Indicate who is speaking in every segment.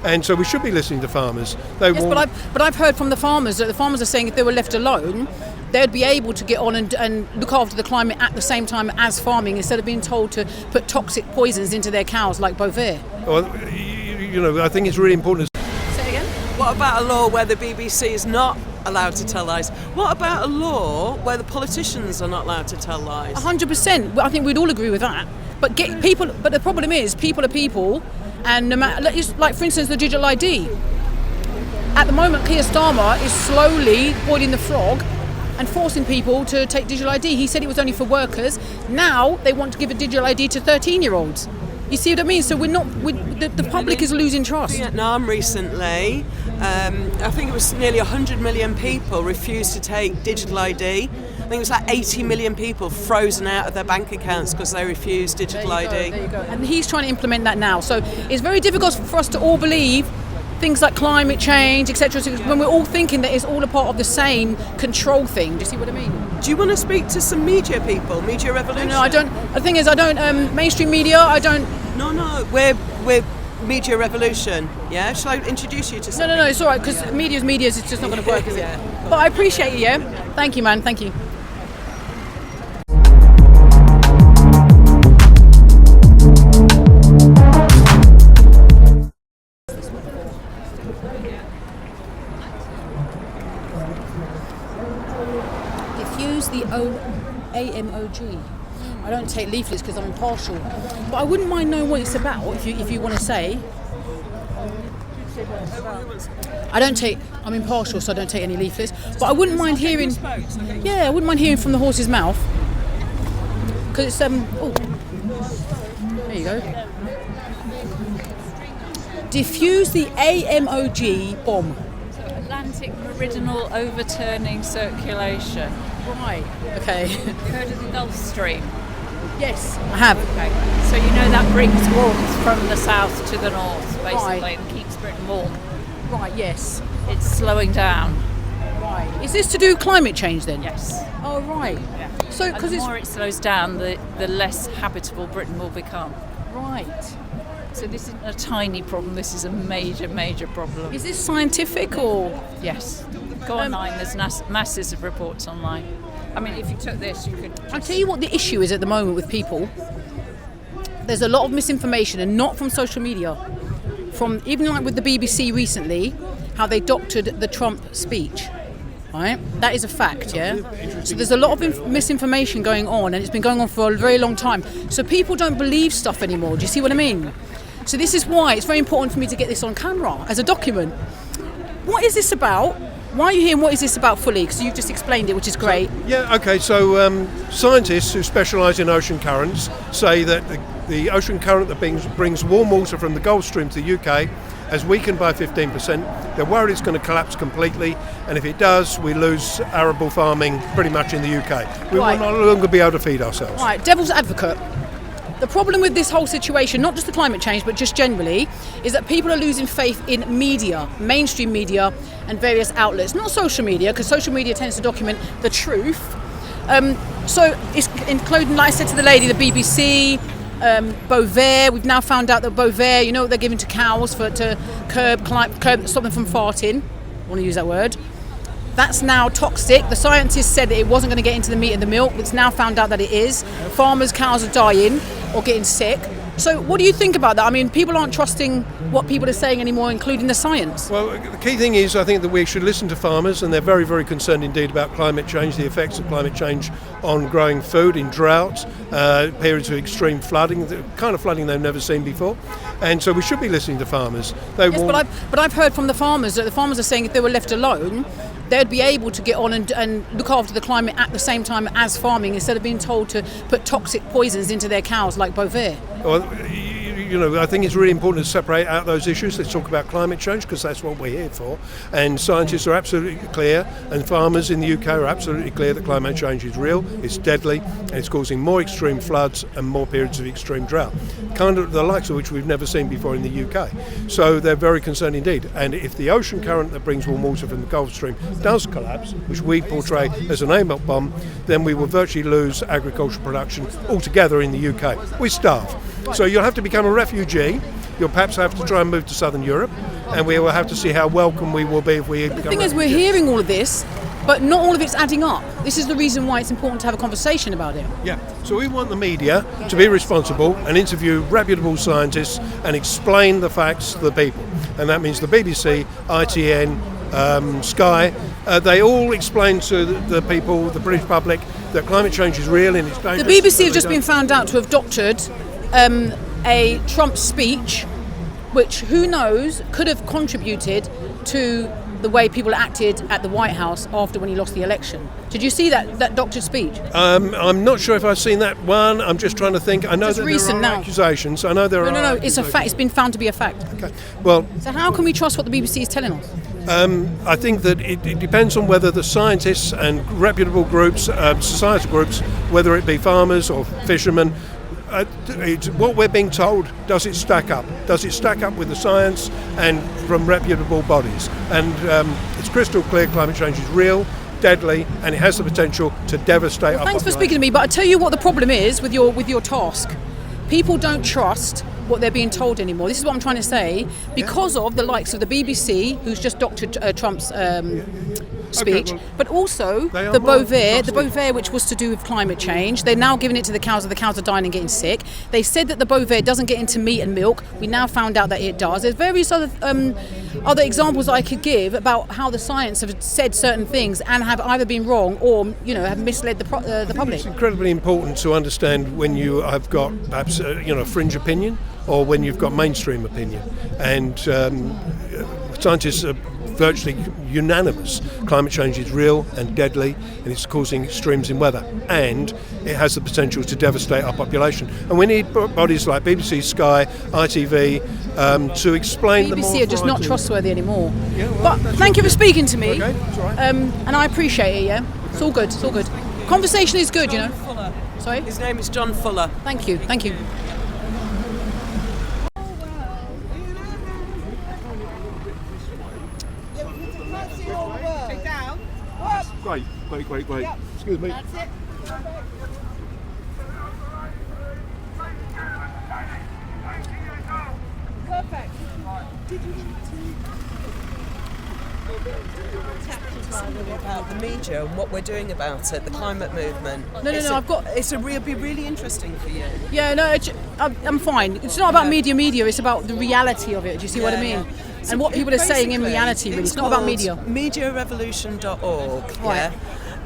Speaker 1: And so we should be listening to farmers.
Speaker 2: Yes, but I've heard from the farmers that the farmers are saying if they were left alone, they'd be able to get on and look after the climate at the same time as farming, instead of being told to put toxic poisons into their cows like Bovaer.
Speaker 1: Well, I think it's really important.
Speaker 2: Say again?
Speaker 3: What about a law where the BBC is not allowed to tell lies? What about a law where the politicians are not allowed to tell lies?
Speaker 2: 100%. I think we'd all agree with that. But the problem is, people are people, and no matter, like for instance, the digital ID. At the moment, Keir Starmer is slowly boiling the frog and forcing people to take digital ID. He said it was only for workers. Now they want to give a digital ID to 13-year-olds. You see what I mean? So the public is losing trust.
Speaker 3: Vietnam recently, I think it was nearly 100 million people refused to take digital ID. I think it was like 80 million people frozen out of their bank accounts because they refused digital ID.
Speaker 2: There you go. And he's trying to implement that now. So it's very difficult for us to all believe things like climate change, etc., when we're all thinking that it's all a part of the same control thing. Do you see what I mean?
Speaker 3: Do you want to speak to some media people? Media Revolution?
Speaker 2: No, I don't. The thing is, I don't. Mainstream media, I don't.
Speaker 3: No. We're Media Revolution. Yeah. Shall I introduce you to some?
Speaker 2: No. It's all right, because media's it's just not going to work, is it? Yeah. But I appreciate you. Yeah. Thank you, man. Thank you. Diffuse the AMOG. I don't take leaflets because I'm impartial, but I wouldn't mind knowing what it's about. If you want to say, I'm impartial, so I don't take any leaflets. But I wouldn't mind hearing. Yeah, I wouldn't mind hearing from the horse's mouth, because it's Oh, there you go. Diffuse the AMOG bomb.
Speaker 4: Atlantic meridional overturning circulation.
Speaker 2: Right. Okay.
Speaker 4: Have you heard of the Gulf Stream?
Speaker 2: Yes, I have.
Speaker 4: Okay. So you know that brings warmth from the south to the north, basically,
Speaker 2: Right.
Speaker 4: and keeps Britain warm.
Speaker 2: Right. Yes.
Speaker 4: It's slowing down.
Speaker 2: Right. Is this to do with climate change then?
Speaker 4: Yes.
Speaker 2: Oh, right.
Speaker 4: Yeah.
Speaker 2: So,
Speaker 4: And
Speaker 2: because
Speaker 4: the
Speaker 2: it's
Speaker 4: more it slows down, the less habitable Britain will become.
Speaker 2: right.
Speaker 4: So this isn't a tiny problem. This is a major, major problem.
Speaker 2: Is this scientific or?
Speaker 4: Yes. Go online. There's masses of reports online. I mean, if you took this, you could.
Speaker 2: I'll tell you what the issue is at the moment with people. There's a lot of misinformation, and not from social media. From even like with the BBC recently, how they doctored the Trump speech. Right? That is a fact, yeah? So there's a lot of misinformation going on, and it's been going on for a very long time. So people don't believe stuff anymore. Do you see what I mean? So this is why it's very important for me to get this on camera as a document. What is this about? Why are you here, and what is this about fully? Because you've just explained it, which is great.
Speaker 1: So scientists who specialise in ocean currents say that the ocean current that brings warm water from the Gulf Stream to the UK has weakened by 15%. They're worried it's going to collapse completely, and if it does, we lose arable farming pretty much in the UK. We will no longer be able to feed ourselves.
Speaker 2: Right, devil's advocate. The problem with this whole situation, not just the climate change, but just generally, is that people are losing faith in media, mainstream media, and various outlets. Not social media, because social media tends to document the truth. So it's including, like I said to the lady, the BBC, Bovaer. We've now found out that Bovaer, you know what they're giving to cows to curb, stop them from farting. I want to use that word. That's now toxic. The scientists said that it wasn't going to get into the meat and the milk. It's now found out that it is. Farmers' cows are dying or getting sick. So what do you think about that? I mean, people aren't trusting what people are saying anymore, including the science.
Speaker 1: Well, the key thing is, I think that we should listen to farmers, and they're very, very concerned indeed about climate change, the effects of climate change on growing food in droughts, periods of extreme flooding, the kind of flooding they've never seen before. And so we should be listening to farmers.
Speaker 2: But I've heard from the farmers that the farmers are saying if they were left alone, they'd be able to get on and look after the climate at the same time as farming, instead of being told to put toxic poisons into their cows like Bovaer.
Speaker 1: Well, I think it's really important to separate out those issues. Let's talk about climate change, because that's what we're here for. And scientists are absolutely clear, and farmers in the UK are absolutely clear that climate change is real, it's deadly, and it's causing more extreme floods and more periods of extreme drought, kind of the likes of which we've never seen before in the UK. So they're very concerned indeed. And if the ocean current that brings warm water from the Gulf Stream does collapse, which we portray as an AMOC bomb, then we will virtually lose agricultural production altogether in the UK. We starve. So you'll have to become a refugee. You'll perhaps have to try and move to Southern Europe, and we will have to see how welcome we will be if we become
Speaker 2: The thing is, we're hearing all of this, but not all of it's adding up. This is the reason why it's important to have a conversation about it.
Speaker 1: Yeah, so we want the media to be responsible and interview reputable scientists and explain the facts to the people. And that means the BBC, ITN, Sky, they all explain to the people, the British public, that climate change is real and it's dangerous.
Speaker 2: The BBC have just been found out to have doctored a Trump speech, which, who knows, could have contributed to the way people acted at the White House after when he lost the election. Did you see that doctored speech?
Speaker 1: I'm not sure if I've seen that one. I'm just trying to think. I know
Speaker 2: Just
Speaker 1: that
Speaker 2: recent
Speaker 1: there are
Speaker 2: now.
Speaker 1: accusations. I know there are.
Speaker 2: No, it's a fact. It's been found to be a fact.
Speaker 1: Okay. Well,
Speaker 2: So how can we trust what the BBC is telling us?
Speaker 1: I think that it depends on whether the scientists and reputable groups, societal groups, whether it be farmers or fishermen, what we're being told, does it stack up? Does it stack up with the science and from reputable bodies? And it's crystal clear climate change is real, deadly, and it has the potential to devastate our
Speaker 2: Thanks for
Speaker 1: population.
Speaker 2: speaking to me, but I tell you what the problem is with your task. People don't trust what they're being told anymore. This is what I'm trying to say. Because of the likes of the BBC, who's just doctored Trump's speech,
Speaker 1: well,
Speaker 2: but also
Speaker 1: they are
Speaker 2: the
Speaker 1: more
Speaker 2: Beauvais, which was to do with climate change. They're now giving it to the cows, and the cows are dying and getting sick. They said that the Beauvais doesn't get into meat and milk. We now found out that it does. There's various other examples I could give about how the science have said certain things and have either been wrong or, have misled the public.
Speaker 1: It's incredibly important to understand when you have got perhaps fringe opinion or when you've got mainstream opinion. And scientists are virtually unanimous. Climate change is real and deadly, and it's causing extremes in weather, and it has the potential to devastate our population. And we need bodies like BBC, Sky, ITV to explain the more
Speaker 2: BBC are just not
Speaker 1: variety.
Speaker 2: trustworthy anymore.
Speaker 1: Yeah, well,
Speaker 2: But thank you for speaking to me.
Speaker 1: Okay, that's all right.
Speaker 2: And I appreciate it, yeah? It's all good, it's all good. Conversation is good,
Speaker 3: Fuller.
Speaker 2: Sorry?
Speaker 3: His name is John Fuller.
Speaker 2: Thank you, thank you.
Speaker 1: Great. Excuse me.
Speaker 3: About the media and what we're doing about it, the climate movement.
Speaker 2: No, I've got...
Speaker 3: Be really interesting for you.
Speaker 2: Yeah, no, I'm fine. It's not about media, it's about the reality of it. Do you see what I mean?
Speaker 3: Yeah.
Speaker 2: And what people are saying in
Speaker 3: Basically,
Speaker 2: reality, really. It's not about media.
Speaker 3: MediaRevolution.org,
Speaker 2: Right.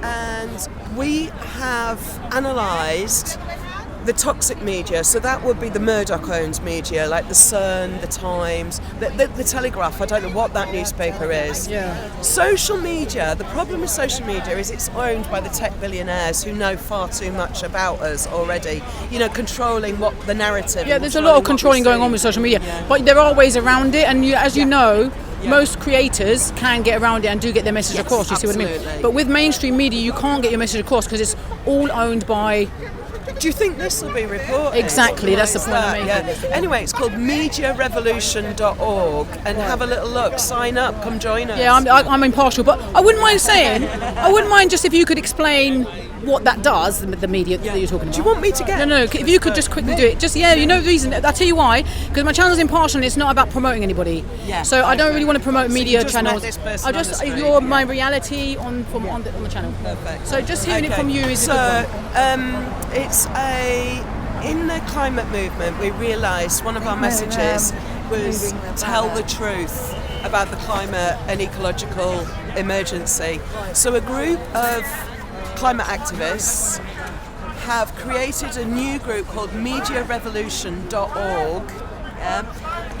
Speaker 3: And we have analysed the toxic media, so that would be the Murdoch-owned media, like the Sun, the Times, the Telegraph. I don't know what that newspaper is.
Speaker 2: Yeah.
Speaker 3: Social media, the problem with social media is it's owned by the tech billionaires who know far too much about us already, controlling what the narrative.
Speaker 2: Yeah, there's a lot of controlling going on with social media, but there are ways around it, and as you know, most creators can get around it and do get their message across. You see what I mean?
Speaker 3: Absolutely.
Speaker 2: But with mainstream media, you can't get your message across because it's all owned by...
Speaker 3: Do you think this will be reported?
Speaker 2: Exactly, that's the point I'm making.
Speaker 3: Yeah. Anyway, it's called MediaRevolution.org, and have a little look. Sign up, come join us.
Speaker 2: Yeah, I'm impartial, but I wouldn't mind just if you could explain what that does, the media that you're talking about.
Speaker 3: Do you want me to get?
Speaker 2: No, if you could just quickly do it. Just, the reason, I'll tell you why, because my channel's impartial and it's not about promoting anybody.
Speaker 3: Yeah.
Speaker 2: So I don't really want to promote media
Speaker 3: you just
Speaker 2: channels.
Speaker 3: met this person on the street.
Speaker 2: You're my reality on the channel.
Speaker 3: Perfect.
Speaker 2: So just hearing it from you is a good one.
Speaker 3: In the climate movement, we realised one of our messages was tell the truth about the climate and ecological emergency. So a group of climate activists have created a new group called MediaRevolution.org,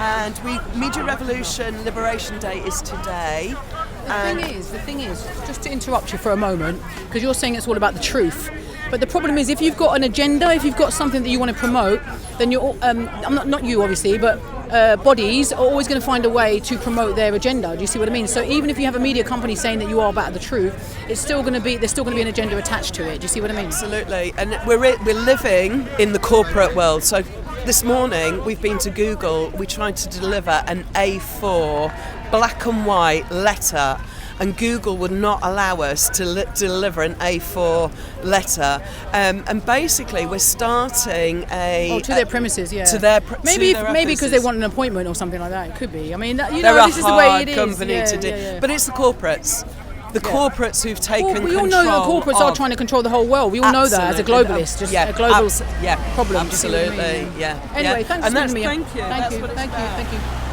Speaker 3: and Media Revolution Liberation Day is today.
Speaker 2: The thing is, just to interrupt you for a moment, because you're saying it's all about the truth. But the problem is, if you've got an agenda, if you've got something that you want to promote, then you're, not you obviously, but bodies are always going to find a way to promote their agenda. Do you see what I mean? So even if you have a media company saying that you are about the truth, there's still going to be an agenda attached to it. Do you see what I mean?
Speaker 3: Absolutely, and we're living in the corporate world. So this morning we've been to Google. We tried to deliver an A4 black and white letter and Google would not allow us to deliver an A4 letter. And basically, we're starting
Speaker 2: to their premises, yeah.
Speaker 3: To their
Speaker 2: maybe
Speaker 3: to their
Speaker 2: maybe because they
Speaker 3: offices.
Speaker 2: want an appointment or something like that. It could be. I mean,
Speaker 3: They're
Speaker 2: this
Speaker 3: a
Speaker 2: is the way
Speaker 3: hard
Speaker 2: it is.
Speaker 3: company
Speaker 2: Yeah,
Speaker 3: to do,
Speaker 2: yeah.
Speaker 3: but it's the corporates. The corporates who've taken
Speaker 2: Well, we all
Speaker 3: control.
Speaker 2: know that corporates are trying to control the whole world. We all know that as a globalist, just a global problem.
Speaker 3: Absolutely,
Speaker 2: Anyway, thanks for
Speaker 3: and
Speaker 2: having me.
Speaker 3: thank you.
Speaker 2: Thank you.